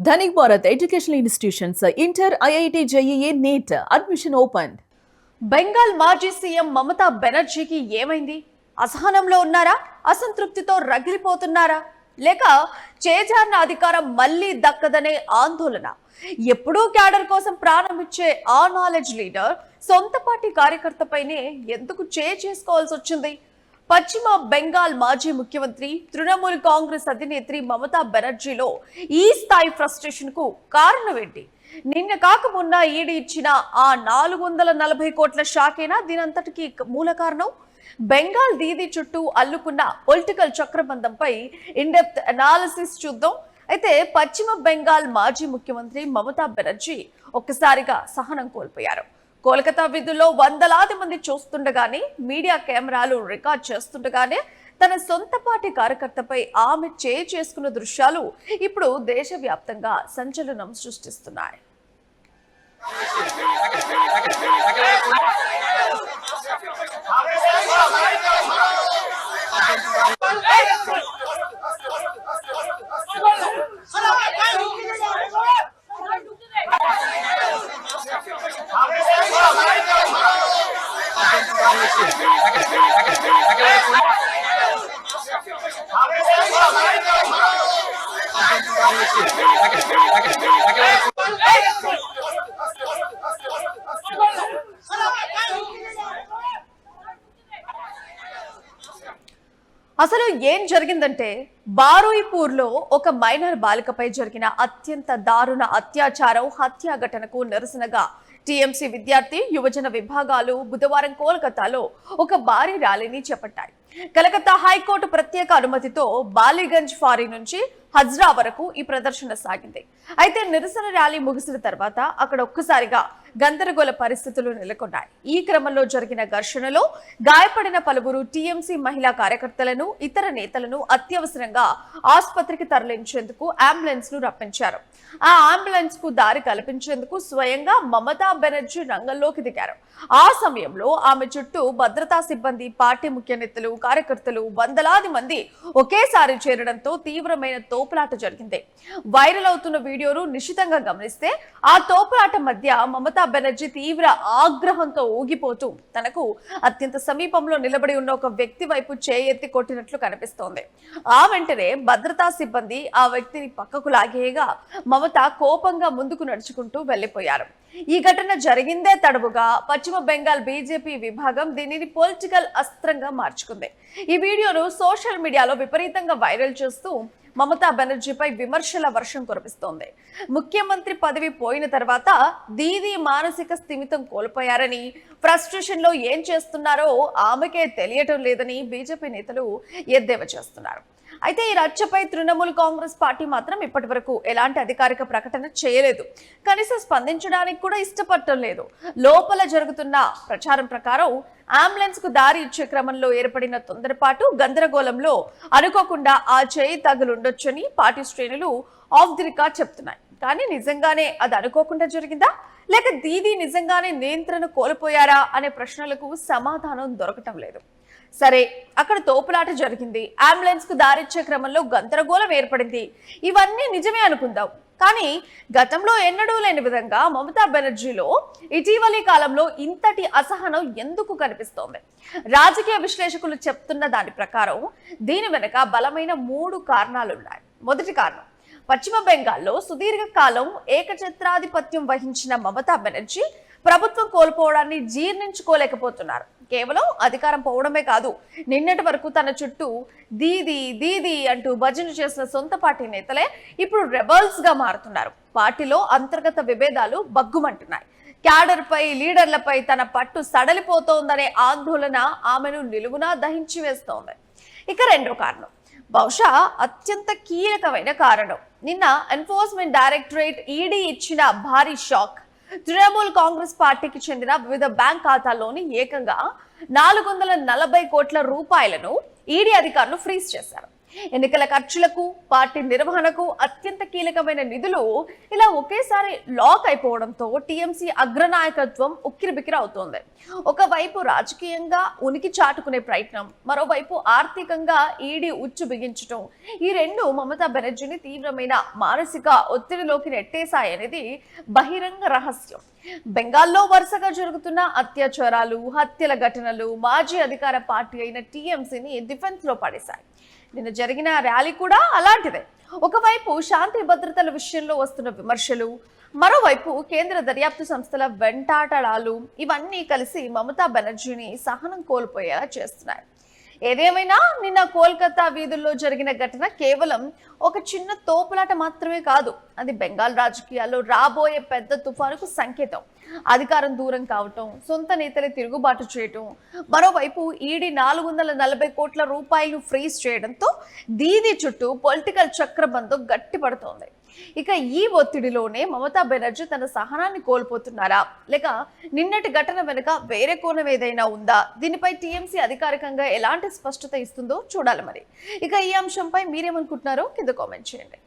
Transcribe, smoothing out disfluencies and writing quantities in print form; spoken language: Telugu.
Dhanik Bharat Educational Institutions, Inter, IIT, JEE, NEET, admission opened. Bengal మాజీ సీఎం మమతా బెనర్జీకి ఏమైంది? అసహనంలో ఉన్నారా? అసంతృప్తితో రగిలిపోతున్నారా? లేక చేజారిన అధికారం మళ్లీ దక్కదనే ఆందోళన? ఎప్పుడూ క్యాడర్ కోసం ప్రాణం ఇచ్చే ఆ నాలెడ్జ్ లీడర్ సొంత పార్టీ కార్యకర్తపైనే ఎందుకు చేసుకోవాల్సి వచ్చింది? పశ్చిమ బెంగాల్ మాజీ ముఖ్యమంత్రి తృణమూల్ కాంగ్రెస్ అధినేత్రి మమతా బెనర్జీలో ఈ స్థాయి ఫ్రస్ట్రేషన్ కు కారణం ఏంటి? నిన్న కాక మొన్న ఈడీ ఇచ్చిన ఆ 440 కోట్ల షాకేనా దీనంతటికి మూల కారణం? బెంగాల్ దీదీ చుట్టూ అల్లుకున్న పొలిటికల్ చక్రబంధంపై ఇన్ డెప్త్ అనాలిసిస్ చూద్దాం. అయితే పశ్చిమ బెంగాల్ మాజీ ముఖ్యమంత్రి మమతా బెనర్జీ ఒక్కసారిగా సహనం కోల్పోయారు. కోల్కతా విధుల్లో వందలాది మంది చూస్తుండగానే, మీడియా కెమెరాలు రికార్డ్ చేస్తుండగానే తన సొంత పార్టీ కార్యకర్తపై ఆమె చేసుకున్న దృశ్యాలు ఇప్పుడు దేశవ్యాప్తంగా సంచలనం సృష్టిస్తున్నాయి. అసలు ఏం జరిగిందంటే, బారూయిపూర్లో ఒక మైనర్ బాలికపై జరిగిన అత్యంత దారుణ అత్యాచారం, హత్య ఘటనకు నిరసనగా టీఎంసీ విద్యార్థి యువజన విభాగాలు బుధవారం కోల్కతాలో ఒక భారీ ర్యాలీని చేపట్టాయి. కలకత్తా హైకోర్టు ప్రత్యేక అనుమతితో బాలీగంజ్ ఫారీ నుంచి హజ్రా వరకు ఈ ప్రదర్శన సాగింది. అయితే నిరసన ర్యాలీ ముగిసిన తర్వాత అక్కడ ఒక్కసారిగా గందరగోళ పరిస్థితులు నెలకొన్నాయి. ఈ క్రమంలో జరిగిన ఘర్షణలో గాయపడిన పలువురు టీఎంసీ మహిళా కార్యకర్తలను, ఇతర నేతలను అత్యవసరంగా ఆసుపత్రికి తరలించేందుకు అంబులెన్స్ ను రప్పించారు. ఆ అంబులెన్స్ కు దారి కల్పించేందుకు స్వయంగా మమతా బెనర్జీ రంగంలోకి దిగారు. ఆ సమయంలో ఆమె చుట్టూ భద్రతా సిబ్బంది, పార్టీ ముఖ్య నేతలు, కార్యకర్తలు వందలాది మంది ఒకేసారి చేరడంతో తీవ్రమైన తోపులాట జరిగింది. వైరల్ అవుతున్న వీడియోను నిశితంగా గమనిస్తే ఆ తోపులాట మధ్య మమతా బెనర్జీ తీవ్ర ఆగ్రహంతో ఊగిపోతూ తనకు అత్యంత సమీపంలో నిలబడి ఉన్న ఒక వ్యక్తి వైపు చేయెత్తి కొట్టినట్లు కనిపిస్తోంది. ఆ వెంటనే భద్రతా సిబ్బంది ఆ వ్యక్తిని పక్కకు లాగేయగా మమత కోపంగా ముందుకు నడుచుకుంటూ వెళ్లిపోయారు. ఈ ఘటన జరిగిందే తడవుగా పశ్చిమ బెంగాల్ బీజేపీ విభాగం దీనిని పొలిటికల్ అస్త్రంగా మార్చుకుంది. ఈ వీడియోను సోషల్ మీడియాలో విపరీతంగా వైరల్ చేస్తూ మమతా బెనర్జీపై విమర్శల వర్షం కురిపిస్తోంది. ముఖ్యమంత్రి పదవి పోయిన తర్వాత దీదీ మానసిక స్థిమితం కోల్పోయారని, ఫ్రస్ట్రేషన్ లో ఏం చేస్తున్నారో ఆమెకే తెలియటం లేదని బీజేపీ నేతలు ఎద్దేవా చేస్తున్నారు. అయితే ఈ రచ్చపై తృణమూల్ కాంగ్రెస్ పార్టీ మాత్రం ఇప్పటి వరకు ఎలాంటి అధికారిక ప్రకటన చేయలేదు. కనీసం స్పందించడానికి కూడా ఇష్టపడటం లేదు. లోపల జరుగుతున్న ప్రచారం ప్రకారం అంబులెన్స్ కు దారి ఇచ్చే క్రమంలో ఏర్పడిన తొందరపాటు, గందరగోళంలో అనుకోకుండా ఆ చేయి తగులుండొచ్చని పార్టీ శ్రేణులు ఆఫ్ ది రికార్డ్ చెప్తున్నాయి. కానీ నిజంగానే అది అనుకోకుండా జరిగిందా, లేక దీదీ నిజంగానే నియంత్రణ కోల్పోయారా అనే ప్రశ్నలకు సమాధానం దొరకటం లేదు. సరే, అక్కడ తోపులాట జరిగింది, అంబులెన్స్ కు దారిచ్చే క్రమంలో గందరగోళం ఏర్పడింది, ఇవన్నీ నిజమే అనుకుందాం. కానీ గతంలో ఎన్నడూ లేని విధంగా మమతా బెనర్జీలో ఇటీవలి కాలంలో ఇంతటి అసహనం ఎందుకు కనిపిస్తోంది? రాజకీయ విశ్లేషకులు చెప్తున్న దాని ప్రకారం దీని వెనుక బలమైన 3 కారణాలున్నాయి. మొదటి కారణం, పశ్చిమ బెంగాల్లో సుదీర్ఘకాలం ఏకఛత్రాధిపత్యం వహించిన మమతా బెనర్జీ ప్రభుత్వం కోల్పోవడాన్ని జీర్ణించుకోలేకపోతున్నారు. కేవలం అధికారం పోవడమే కాదు, నిన్నటి వరకు తన చుట్టూ దీదీ దీదీ అంటూ భజన చేసిన సొంత పార్టీ నేతలే ఇప్పుడు రెబల్స్ గా మారుతున్నారు. పార్టీలో అంతర్గత విభేదాలు బగ్గుమంటున్నాయి. క్యాడర్ పై, లీడర్లపై తన పట్టు సడలిపోతోందనే ఆందోళన ఆమెను నిలువునా దహించి వేస్తోంది. ఇక రెండో కారణం, బహుశా అత్యంత కీలకమైన కారణం, నిన్న ఎన్ఫోర్స్మెంట్ డైరెక్టరేట్ ఈడీ ఇచ్చిన భారీ షాక్. తృణమూల్ కాంగ్రెస్ పార్టీకి చెందిన వివిధ బ్యాంక్ ఖాతాల్లోని ఏకంగా 440 కోట్ల రూపాయలను ఈడీ అధికారులు ఫ్రీజ్ చేశారు. ఎన్నికల ఖర్చులకు, పార్టీ నిర్వహణకు అత్యంత కీలకమైన నిధులు ఇలా ఒకేసారి లాక్ అయిపోవడంతో టీఎంసీ అగ్రనాయకత్వం ఉక్కిరిబిక్కిరి అవుతోంది. ఒకవైపు రాజకీయంగా ఉనికి చాటుకునే ప్రయత్నం, మరోవైపు ఆర్థికంగా ఈడీ ఉచ్చు బిగించడం, ఈ రెండు మమతా బెనర్జీని తీవ్రమైన మానసిక ఒత్తిడిలోకి నెట్టేశాయనేది బహిరంగ రహస్యం. బెంగాల్లో వరుసగా జరుగుతున్న అత్యాచారాలు, హత్యల ఘటనలు మాజీ అధికార పార్టీ అయిన టీఎంసీని డిఫెన్స్ లో పడేశాయి. నిన్న జరిగిన ర్యాలీ కూడా అలాంటిదే. ఒకవైపు శాంతి భద్రతల విషయంలో వస్తున్న విమర్శలు, మరోవైపు కేంద్ర దర్యాప్తు సంస్థల వెంటాటడాలు, ఇవన్నీ కలిసి మమతా బెనర్జీని సహనం కోల్పోయేలా చేస్తున్నాయి. ఏదేమైనా నిన్న కోల్కతా వీధుల్లో జరిగిన ఘటన కేవలం ఒక చిన్న తోపులాట మాత్రమే కాదు, అది బెంగాల్ రాజకీయాల్లో రాబోయే పెద్ద తుఫానుకు సంకేతం. అధికారం దూరం కావటం, సొంత నేతలే తిరుగుబాటు చేయటం, మరోవైపు ఈడీ 440 కోట్ల రూపాయలు ఫ్రీజ్ చేయడంతో దీది చుట్టూ పొలిటికల్ చక్రబంధం గట్టిపడుతోంది. ఇక ఈ ఒత్తిడిలోనే మమతా బెనర్జీ తన సహనాన్ని కోల్పోతున్నారా, లేక నిన్నటి ఘటన వెనుక వేరే కోణం ఏదైనా ఉందా? దీనిపై టీఎంసీ అధికారికంగా ఎలాంటి స్పష్టత ఇస్తుందో చూడాలి మరి. ఇక ఈ అంశంపై మీరేమనుకుంటున్నారో కింద కామెంట్ చేయండి.